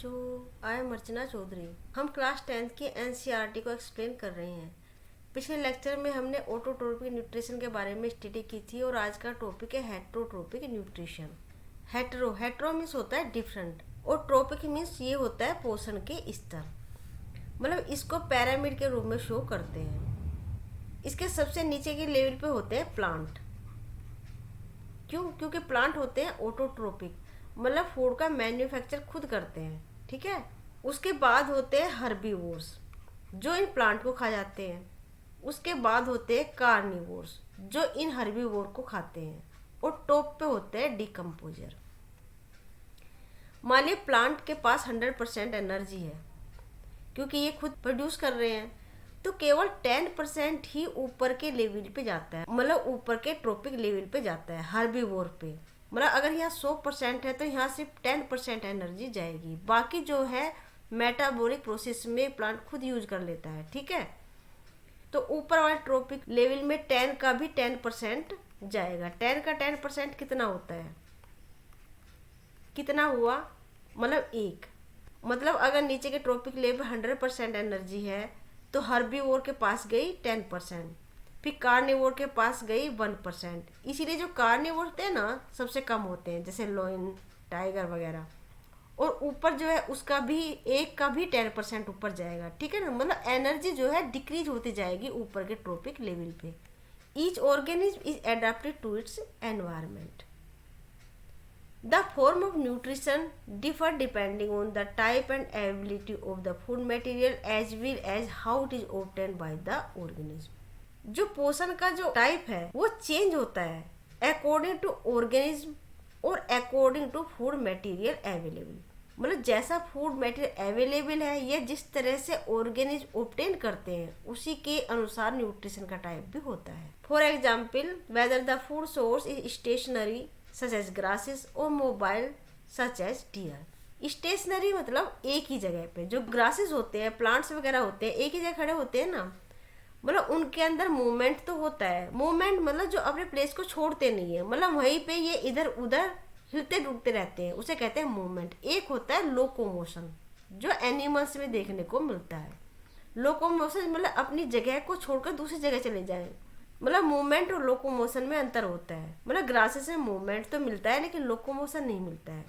बच्चों, I am अर्चना चौधरी। हम class 10th की एनसीईआरटी को एक्सप्लेन कर रहे हैं। पिछले लेक्चर में हमने ऑटोट्रोपिक न्यूट्रिशन के बारे में स्टडी की थी और आज का टॉपिक है हेटरोट्रोपिक न्यूट्रिशन। हेटरो मीन्स होता है डिफरेंट और ट्रोपिक मीन्स ये होता है पोषण के स्तर। मतलब इसको पैरामिड के रूप में शो करते हैं। इसके सबसे नीचे के लेवल पे होते हैं प्लांट। क्योंकि प्लांट होते हैं ऑटोट्रोपिक, मतलब फूड का मैन्युफैक्चर खुद करते हैं, ठीक है। उसके बाद होते हैं हर्बीवोर्स जो इन प्लांट को खा जाते हैं। उसके बाद होते हैं कार्निवोर्स जो इन हर्बीवोर को खाते हैं। और टॉप पे होते हैं डिकम्पोजर। मान लीजिए प्लांट के पास 100% एनर्जी है क्योंकि ये खुद प्रोड्यूस कर रहे हैं, तो केवल 10% ही ऊपर के लेवल पे जाता है, मतलब ऊपर के ट्रोपिक लेवल पे जाता है हर्बीवोर पे। मतलब अगर यहाँ 100% है तो यहाँ सिर्फ 10% एनर्जी जाएगी, बाकी जो है मेटाबॉलिक प्रोसेस में प्लांट खुद यूज कर लेता है, ठीक है। तो ऊपर वाले ट्रोपिक लेवल में 10 का भी 10% जाएगा। 10 का 10% कितना होता है, कितना हुआ, मतलब 1। मतलब अगर नीचे के ट्रोपिक लेवल 100% एनर्जी है तो हर्बीवोर के पास गई 10%, फिर कार्निवोर के पास गई 1%। इसीलिए जो कार्निवोर होते हैं ना सबसे कम होते हैं, जैसे लोइन, टाइगर वगैरह। और ऊपर जो है उसका भी 1 का भी 10% ऊपर जाएगा, ठीक है ना। मतलब एनर्जी जो है डिक्रीज होती जाएगी ऊपर के ट्रोपिक लेवल पे। Each organism is adapted to its environment. The form of nutrition differ depending on the type and availability of the food material as well as how it is obtained by the organism. जो पोषण का जो type है वो change होता है according to organism और according to food material available. मतलब जैसा फूड मटेरियल अवेलेबल है या जिस तरह से ऑर्गेनिज्म ऑब्टेन करते हैं उसी के अनुसार न्यूट्रिशन का टाइप भी होता है। For example, whether the food source is stationary such as grasses और mobile such as deer. Stationary मतलब एक ही जगह पे, जो ग्रासेस होते हैं, प्लांट्स वगैरह होते हैं, एक ही जगह खड़े होते हैं ना, मतलब उनके अंदर मूवमेंट तो होता है। मूवमेंट मतलब जो अपने प्लेस को छोड़ते नहीं है, मतलब वहीं पे ये इधर उधर हिलते डुलते रहते हैं, उसे कहते हैं मूवमेंट। एक होता है लोकोमोशन जो एनिमल्स में देखने को मिलता है। लोकोमोशन मतलब अपनी जगह को छोड़कर दूसरी जगह चले जाएं। मतलब मूवमेंट और लोकोमोशन में अंतर होता है। मतलब ग्रासेस में मूवमेंट तो मिलता है लेकिन लोकोमोशन नहीं मिलता है।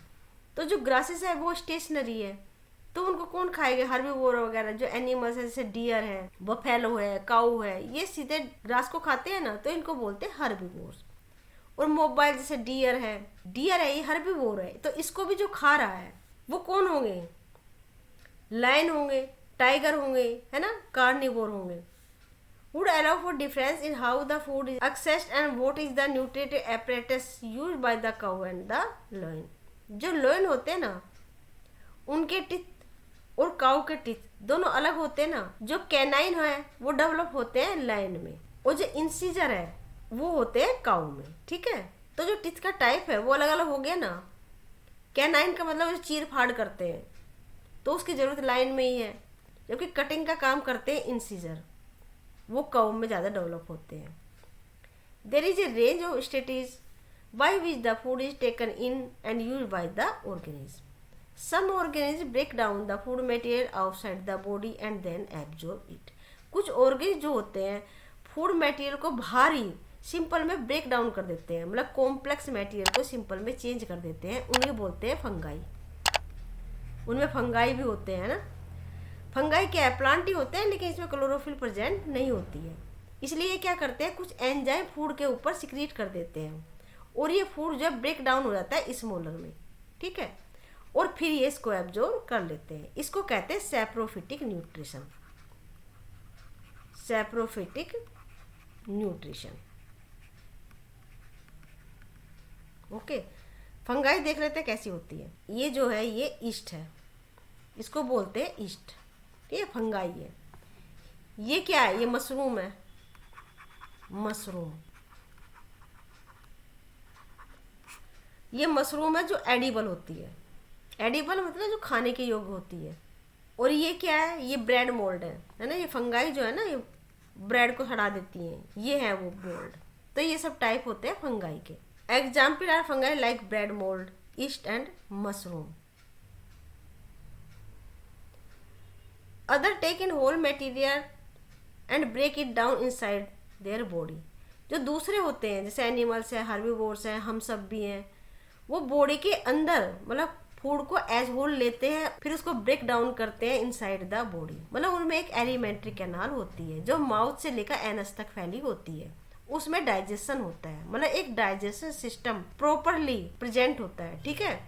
तो जो ग्रासेस है वो स्टेशनरी है, तो उनको कौन खाएगा, हर्बीवोर वगैरह जो एनिमल्स है, जैसे डियर है, बफेलो है, काऊ है, ये सीधे ग्रास को खाते हैं ना, तो इनको बोलते हैं हर्बीवोर्स। और मोबाइल जैसे डियर है ये हर्बीवोर है, तो इसको भी जो खा रहा है वो कौन होंगे, लायन होंगे, टाइगर होंगे, है ना, कार्निवोर होंगे। Would allow for difference in how the food is accessed and what is the nutritive apparatus used by the cow and the loin. जो लोइन होते हैं ना उनके टिथ और काऊ के टिथ दोनों अलग होते हैं ना। जो कैनाइन है वो डेवलप होते हैं लाइन में और जो इंसीजर है वो होते हैं काऊ में, ठीक है। तो जो टिथ का टाइप है वो अलग अलग हो गया ना। कैनाइन का मतलब जो चीर फाड़ करते हैं तो उसकी जरूरत लाइन में ही है, जबकि कटिंग का काम करते हैं इंसीजर, वो काऊ में ज़्यादा डेवलप होते हैं। There is a range of strategies by which the food is taken in and use by the organism. Some organism break down the food material outside the body and then absorb it. कुछ organism जो होते हैं food material को भारी simple में break down कर देते हैं, मतलब कॉम्प्लेक्स मटेरियल को सिंपल में चेंज कर देते हैं, उन्हें बोलते हैं फंगाई। उनमें फंगाई भी होते हैं ना। फंगाई क्या है, प्लांट ही होते हैं लेकिन इसमें क्लोरोफिल प्रेजेंट नहीं होती है, इसलिए ये क्या करते हैं, कुछ एंजाइम फूड के ऊपर सिक्रीट कर देते हैं और ये फूड जो ब्रेक डाउन हो जाता है स्मॉलर में, ठीक है, और फिर ये इसको एब्जॉर्ब कर लेते हैं। इसको कहते हैं saprophytic nutrition. Saprophytic nutrition, okay. Fungi देख लेते हैं कैसी होती है। ये जो है ये ईस्ट है, इसको बोलते हैं ईस्ट, ये फंगाई है। ये क्या है, ये मशरूम है, मशरूम। ये मशरूम है जो एडिबल होती है। एडिबल मतलब जो खाने के योग्य होती है। और ये क्या है, ये ब्रेड मोल्ड है ना। ये फंगाई जो है ना ये ब्रेड को हटा देती हैं, ये है वो मोल्ड। तो ये सब टाइप होते हैं फंगाई के। Example are fungi like bread mold, yeast and mushroom. Other take in whole material and break it down inside their body. जो दूसरे होते हैं जैसे एनिमल्स हैं, हार्बीवोर्स हैं, हम सब भी हैं, वो बॉडी के अंदर मतलब फूड को एज होल लेते हैं, फिर उसको ब्रेक डाउन करते हैं इनसाइड द बॉडी। मतलब उनमें एक एलिमेंट्री कैनाल होती है जो माउथ से लेकर एनस तक फैली होती है, उसमें डाइजेशन होता है, मतलब एक डाइजेशन सिस्टम प्रॉपरली प्रेजेंट होता है। ठीक है,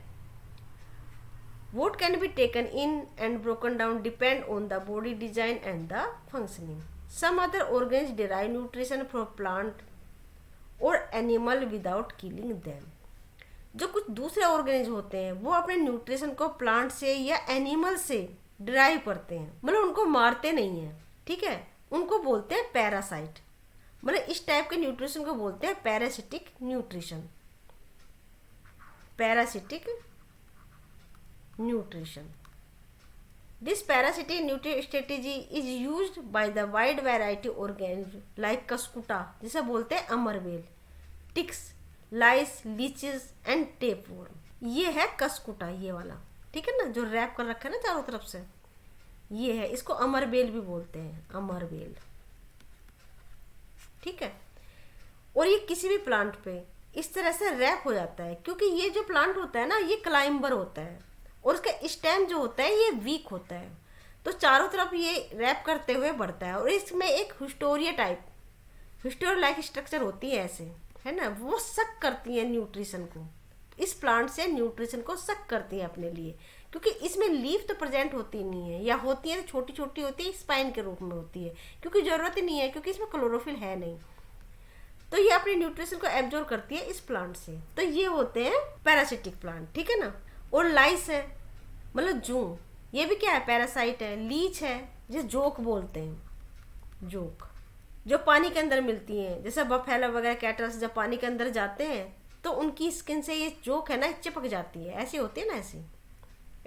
what can be taken in and broken down depend on the body design and the functioning. Some other organs derive nutrition from plant or animal without killing them. जो कुछ दूसरे organism होते हैं वो अपने न्यूट्रिशन को प्लांट से या एनिमल से डिराइव करते हैं, मतलब उनको मारते नहीं हैं। ठीक है, उनको बोलते हैं पैरासाइट। मतलब इस टाइप के न्यूट्रिशन को बोलते हैं parasitic nutrition. Parasitic nutrition. This parasitic nutrition strategy is used by the wide variety organisms like cuscuta, जिसे बोलते हैं अमरवेल, ticks, lice, leeches and tapeworm. ये है कस्कुटा, ये वाला, ठीक है ना, जो रैप कर रखा है ना चारों तरफ से, ये है, इसको अमरवेल भी बोलते हैं, अमरवेल। ठीक है, और ये किसी भी प्लांट पे इस तरह से रैप हो जाता है क्योंकि ये जो प्लांट होता है ना ये क्लाइंबर होता है और उसका स्टेम जो होता है ये वीक होता है, तो चारों तरफ ये रैप करते हुए बढ़ता है और इसमें एक Historia type, Historia like structure होती है ऐसे, है ना, वो सक करती है न्यूट्रिशन को, इस प्लांट से न्यूट्रिशन को सक करती है अपने लिए, क्योंकि इसमें लीफ तो प्रेजेंट होती नहीं है, या होती है तो छोटी छोटी होती है, स्पाइन के रूप में होती है, क्योंकि ज़रूरत ही नहीं है, क्योंकि इसमें क्लोरोफिल है नहीं, तो ये अपने न्यूट्रिशन को एब्जॉर्ब करती है इस प्लांट से। तो ये होते हैं पैरासिटिक प्लांट, ठीक है ना। और लाइस है, मतलब जू, ये भी क्या है, पैरासाइट है। लीच है, जिसे जोक बोलते हैं, जोक, जो पानी के अंदर मिलती हैं, जैसे बफेलो वगैरह कैटल्स जब पानी के अंदर जाते हैं तो उनकी स्किन से ये जोक है ना चिपक जाती है, ऐसी होती है ना,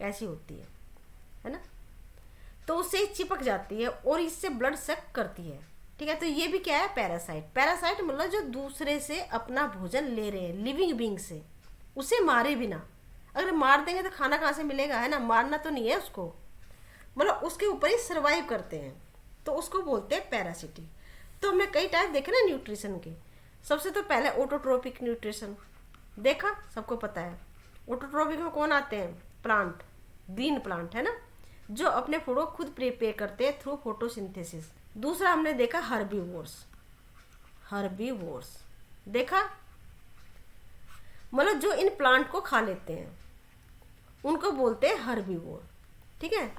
ऐसी होती है ना, तो उससे चिपक जाती है और इससे ब्लड सक करती है, ठीक है। तो ये भी क्या है, पैरासाइट। पैरासाइट मतलब जो दूसरे से अपना भोजन ले रहे हैं, लिविंग बींग से, उसे मारे बिना, अगर मार देंगे तो खाना कहाँ से मिलेगा, है ना, मारना तो नहीं है उसको, मतलब उसके ऊपर ही सर्वाइव करते हैं, तो उसको बोलते हैं पैरासिटिक। तो हमने कई टाइप देखे ना न्यूट्रिशन के। सबसे तो पहले ऑटोट्रोपिक न्यूट्रिशन देखा, सबको पता है। ऑटोट्रोपिक में कौन आते हैं, प्लांट, ग्रीन प्लांट, है ना, जो अपने फूड को खुद प्रिपेयर करते हैं थ्रू फोटोसिंथेसिस। दूसरा हमने देखा हर्बीवोर्स, हर्बीवोर्स देखा, मतलब जो इन प्लांट को खा लेते हैं उनको बोलते हैं हर्बीवोर, ठीक है,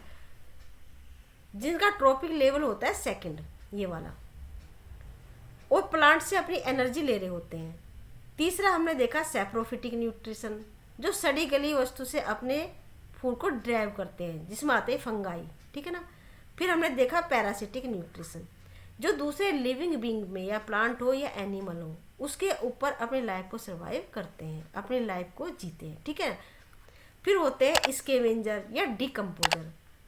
जिनका ट्रोपिक लेवल होता है सेकंड, ये वाला, और प्लांट से अपनी एनर्जी ले रहे होते हैं। तीसरा हमने देखा सैप्रोफिटिक न्यूट्रिशन, जो सड़ी गली वस्तु से अपने फूड को ड्राइव करते हैं, जिसमें आते हैं फंगाई, ठीक है ना। फिर हमने देखा पैरासिटिक न्यूट्रिशन, जो दूसरे लिविंग बींग में, या प्लांट हो या एनिमल हो, उसके ऊपर अपनी लाइफ को सर्वाइव करते हैं, अपनी लाइफ को जीते हैं, ठीक है। फिर होते हैं स्कैवेंजर या डिकम्पोजर,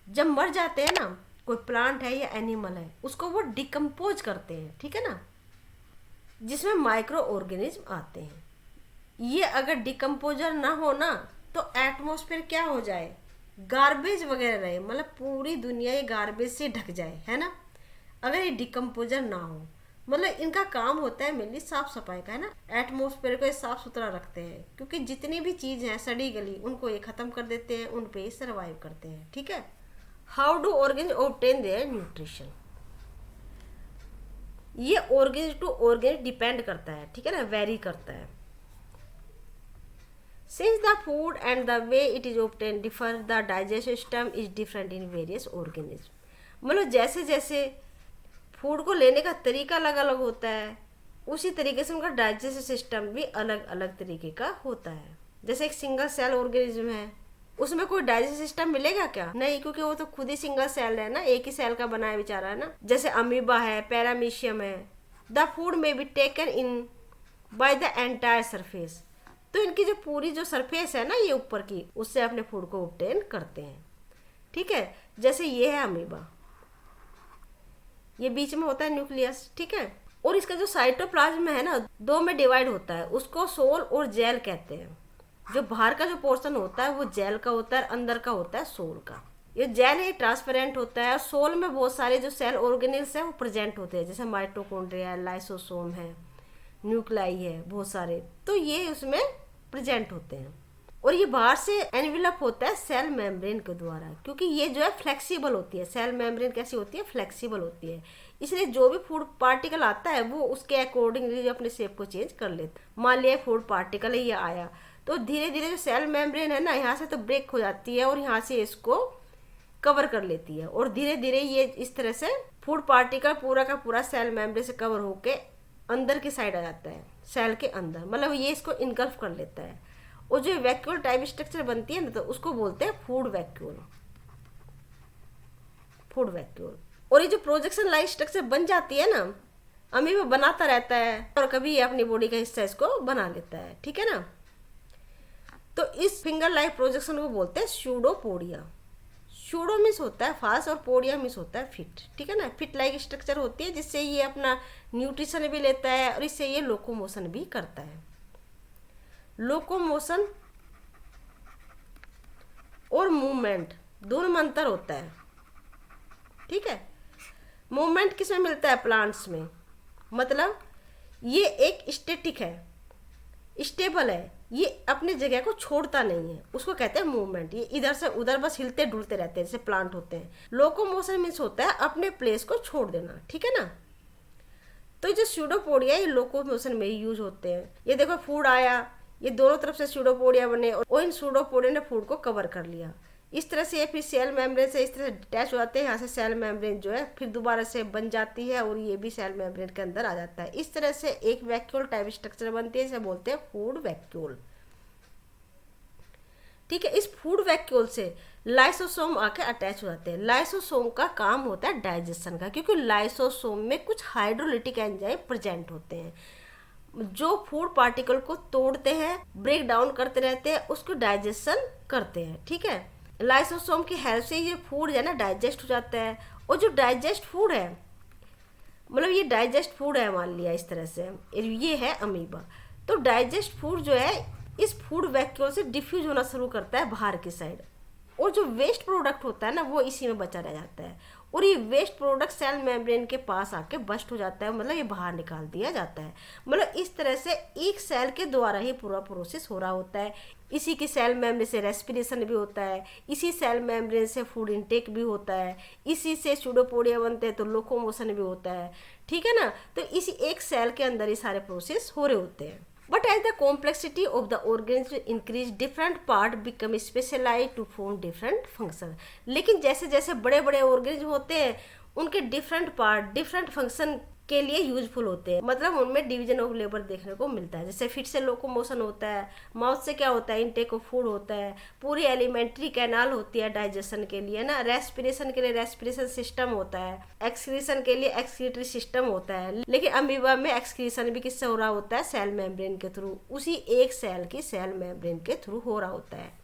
जब मर जाते हैं ना, कोई प्लांट है या एनिमल है, उसको वो डिकम्पोज करते हैं, ठीक है ना, जिसमें माइक्रो ऑर्गेनिज्म आते हैं। ये अगर डिकम्पोजर ना हो ना तो एटमॉस्फेयर क्या हो जाए, गार्बेज वगैरह रहे, मतलब पूरी दुनिया ये गार्बेज से ढक जाए, है ना, अगर ये डिकम्पोजर ना हो। मतलब इनका काम होता है मेनली साफ सफाई का, है ना, एटमॉस्फेयर को ये साफ सुथरा रखते हैं, क्योंकि जितनी भी चीज़ हैं सड़ी गली उनको ये ख़त्म कर देते हैं, उन पे सर्वाइव करते हैं, ठीक है। How do organisms obtain their nutrition, ये ऑर्गेनिज टू ऑर्गेनिज डिपेंड करता है, ठीक है ना, वेरी करता है। Since the food and the way it is obtained differ, the digestive system is different in various organisms. मतलब जैसे जैसे फूड को लेने का तरीका अलग अलग होता है, उसी तरीके से उनका डाइजेस्टिव सिस्टम भी अलग अलग तरीके का होता है। जैसे एक सिंगल सेल ऑर्गेनिज्म है, उसमें कोई डाइजेस्टिव सिस्टम मिलेगा क्या, नहीं, क्योंकि वो तो खुद ही सिंगल सेल है ना, एक ही सेल का बनाया बेचारा, है ना। जैसे अमीबा है, पैरामीशियम है, द फूड में be taken in by the entire surface, तो इनकी जो पूरी जो सरफेस है ना ये ऊपर की, उससे अपने फूड को ऑब्टेन करते हैं, ठीक है। जैसे ये है अमीबा, ये बीच में होता है न्यूक्लियस, ठीक है, और इसका जो साइटोप्लाज्म है ना दो में डिवाइड होता है, उसको सोल और जेल कहते हैं। जो बाहर का जो पोर्शन होता है वो जेल का होता है, अंदर का होता है सोल का, ये जेल है ट्रांसपेरेंट होता है, और सोल में बहुत सारे जो सेल ऑर्गेनेल्स हैं वो प्रेजेंट होते हैं, जैसे माइटोकॉन्ड्रिया है, लाइसोसोम है, न्यूक्लाई है, बहुत सारे, तो ये उसमें प्रेजेंट होते हैं। और ये बाहर से एनवेलप होता है सेल मेम्ब्रेन के द्वारा, क्योंकि ये जो है फ्लेक्सिबल होती है। सेल मेम्ब्रेन कैसी होती है? फ्लेक्सिबल होती है, इसलिए जो भी फूड पार्टिकल आता है वो उसके अकॉर्डिंगली अपने शेप को चेंज कर लेता है। मान लिया फूड पार्टिकल है, ये आया, तो धीरे धीरे जो सेल मेम्ब्रेन है ना, यहाँ से तो ब्रेक हो जाती है और यहाँ से इसको कवर कर लेती है, और धीरे धीरे ये इस तरह से फूड पार्टिकल पूरा का पूरा सेल मेम्ब्रेन से कवर होके अंदर की साइड आ जाता है, सेल के अंदर, मतलब ये इसको इनगल्फ कर लेता है। और जो वैक्यूल टाइप स्ट्रक्चर बनती है ना, तो उसको बोलते हैं फूड वैक्यूल, फूड वैक्यूल। और ये जो प्रोजेक्शन लाइक स्ट्रक्चर बन जाती है ना, अमीबा बनाता रहता है और कभी ये अपनी बॉडी का हिस्सा इसको बना लेता है, ठीक है ना। तो इस फिंगर लाइक प्रोजेक्शन को बोलते हैं स्यूडोपोडिया। स्यूडो मीन्स होता है फास्ट और पोडिया मीन्स होता है फिट, ठीक है ना। फिट लाइक स्ट्रक्चर होती है जिससे ये अपना न्यूट्रिशन भी लेता है और इससे ये लोकोमोशन भी करता है। लोकोमोशन और मूवमेंट दोनों में अंतर होता है, ठीक है। मूवमेंट किस में मिलता है? प्लांट्स में, मतलब ये एक स्टैटिक है, स्टेबल है, ये अपनी जगह को छोड़ता नहीं है, उसको कहते हैं मूवमेंट। ये इधर से उधर बस हिलते डुलते रहते हैं, जैसे प्लांट होते हैं। लोकोमोशन मीन्स होता है अपने प्लेस को छोड़ देना, ठीक है ना। तो ये जो स्यूडोपोडिया ये लोकोमोशन में ही यूज होते हैं। ये देखो फूड आया, ये दोनों तरफ से स्यूडोपोडिया बने और इन स्यूडोपोडिया ने फूड को कवर कर लिया। इस तरह से ये फिर सेल मेम्ब्रेन से इस तरह से डिटैच हो जाते हैं, यहाँ से सेल मेम्ब्रेन जो है फिर दोबारा से बन जाती है और ये भी सेल मेम्ब्रेन के अंदर आ जाता है। इस तरह से एक वैक्यूल टाइप स्ट्रक्चर बनती है, इसे बोलते हैं फूड वैक्यूल, ठीक है। इस फूड वैक्यूल से लाइसोसोम आके अटैच हो जाते हैं। लाइसोसोम का काम होता है डाइजेशन का, क्योंकि लाइसोसोम में कुछ हाइड्रोलिटिक एंजाइम प्रेजेंट होते हैं जो फूड पार्टिकल को तोड़ते हैं, ब्रेक डाउन करते रहते हैं, उसको डाइजेशन करते हैं, ठीक है। लाइसोसोम की हेल्प से ये फूड है ना डाइजेस्ट हो जाता है। और जो डाइजेस्ट फूड है, मतलब ये डाइजेस्ट फूड है, मान लिया इस तरह से ये है अमीबा, तो डाइजेस्ट फूड जो है इस फूड वैक्यूल से डिफ्यूज होना शुरू करता है बाहर की साइड, और जो वेस्ट प्रोडक्ट होता है ना वो इसी में बचा रह जाता है, और ये वेस्ट प्रोडक्ट सेल मेम्ब्रेन के पास आके बस्ट हो जाता है, मतलब ये बाहर निकाल दिया जाता है। मतलब इस तरह से एक सेल के द्वारा ही पूरा प्रोसेस हो रहा होता है। इसी की सेल मेम्ब्रेन से रेस्पिरेशन भी होता है, इसी सेल मेम्ब्रेन से फूड इनटेक भी होता है, इसी से स्यूडोपोडिया बनते हैं तो लोकोमोशन भी होता है, ठीक है ना। तो इसी एक सेल के अंदर ही सारे प्रोसेस हो रहे होते हैं। But as the complexity of the organism increase, different part become specialized to form different function. लेकिन जैसे जैसे बड़े बड़े ऑर्गेनिज्म होते हैं उनके डिफरेंट पार्ट डिफरेंट फंक्शन के लिए यूजफुल होते हैं, मतलब उनमें डिवीजन ऑफ लेबर देखने को मिलता है। जैसे फिट से लोकोमोशन होता है, माउथ से क्या होता है? इनटेक ऑफ फूड होता है, पूरी एलिमेंट्री कैनाल होती है डाइजेशन के लिए ना, रेस्पिरेशन के लिए रेस्पिरेशन सिस्टम होता है, एक्सक्रीशन के लिए एक्सक्रीटरी सिस्टम होता है। लेकिन अमीबा में एक्सक्रीशन भी किससे हो रहा होता है? सेल मेम्ब्रेन के थ्रू, उसी एक सेल की सेल मेम्ब्रेन के थ्रू हो रहा होता है।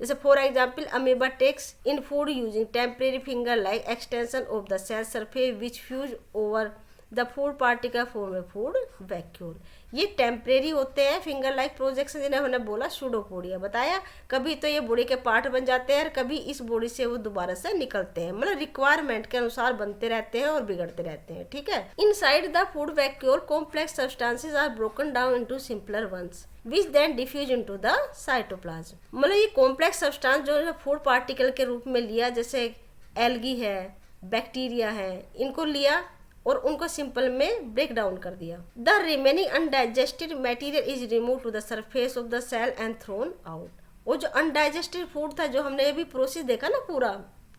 जैसे for example amoeba takes in food using temporary finger like extension of the cell surface which fuse over the food particle form a food vacuole. ये टेम्परेरी होते हैं फिंगर लाइक प्रोजेक्शन, जिन्हें हमने बोला स्यूडोपोडिया बताया। कभी तो ये बॉडी के पार्ट बन जाते हैं और कभी इस बॉडी से वो दोबारा से निकलते हैं, मतलब रिक्वायरमेंट के अनुसार बनते रहते हैं और बिगड़ते रहते हैं, ठीक है। Inside the food vacuole complex substances are broken down into simpler ones which then diffuse into the cytoplasm। मतलब ये कॉम्प्लेक्स सब्सटेंस जो है फूड पार्टिकल के रूप में लिया, जैसे एल्गी है, बैक्टीरिया है, इनको लिया और उनको सिंपल में ब्रेक डाउन कर दिया। The remaining undigested material is remove to the surface of the cell and thrown out. वो जो अनडाइजेस्टेड फूड था, जो हमने अभी प्रोसेस देखा ना पूरा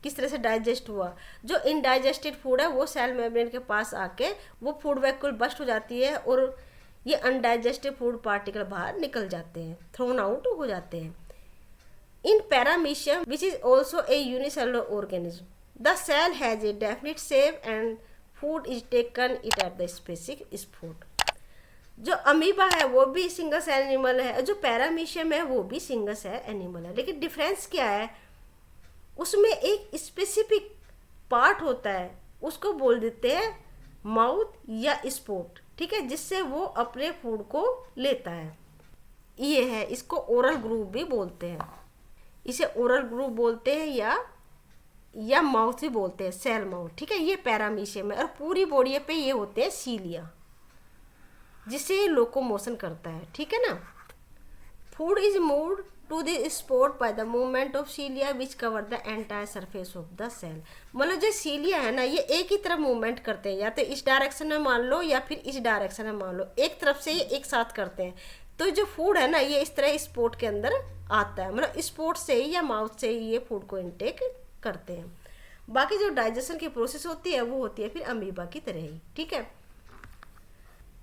किस तरह से डाइजेस्ट हुआ, जो इनडाइजेस्टेड फूड है वो सेल मेम्ब्रेन के पास आके वो फूड वैक्यूल बस्ट हो जाती है और ये अनडाइजेस्टेड फूड पार्टिकल बाहर निकल जाते हैं, थ्रोन आउट हो जाते हैं। In paramecium which is also a unicellular organism, the cell has a definite shape and food is taken it at the specific spot. जो अमीबा है वो भी सिंगल सेल एनिमल है, जो पैरामीशियम है वो भी सिंगल सेल एनिमल है, लेकिन डिफरेंस क्या है? उसमें एक स्पेसिफिक पार्ट होता है, उसको बोल देते हैं माउथ या स्पॉट, ठीक है, जिससे वो अपने फूड को लेता है। ये है, इसको ओरल ग्रूव भी बोलते हैं। इसे ओरल ग्रुप बोलते हैं या माउथ भी बोलते हैं, सेल माउथ, ठीक है। ये पैरामीशियम है और पूरी बॉडी पे ये होते हैं सीलिया, जिससे ये लोकोमोशन करता है, ठीक है ना। Food is moved to the spot by the movement of cilia which cover the entire surface of the cell. मतलब जो सीलिया है ना, ये एक ही तरफ मूवमेंट करते हैं, या तो इस डायरेक्शन में मान लो या फिर इस डायरेक्शन में मान लो, एक तरफ से ये एक साथ करते हैं। तो जो फूड है ना, ये इस तरह स्पॉट के अंदर आता है, मतलब स्पॉट से ही या माउथ से ही ये फूड को इनटेक करते हैं। बाकी जो डाइजेशन की प्रोसेस होती है वो होती है फिर अमीबा की तरह ही, ठीक है।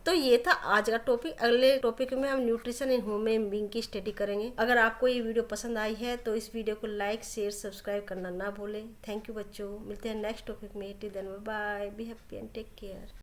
तो ये था आज का टॉपिक। अगले टॉपिक में हम न्यूट्रिशन इन ह्यूमन बीइंग की स्टडी करेंगे। अगर आपको ये वीडियो पसंद आई है तो इस वीडियो को लाइक शेयर सब्सक्राइब करना ना भूलें। थैंक यू बच्चों, मिलते हैं नेक्स्ट टॉपिक में। Till then bye, be happy and take care.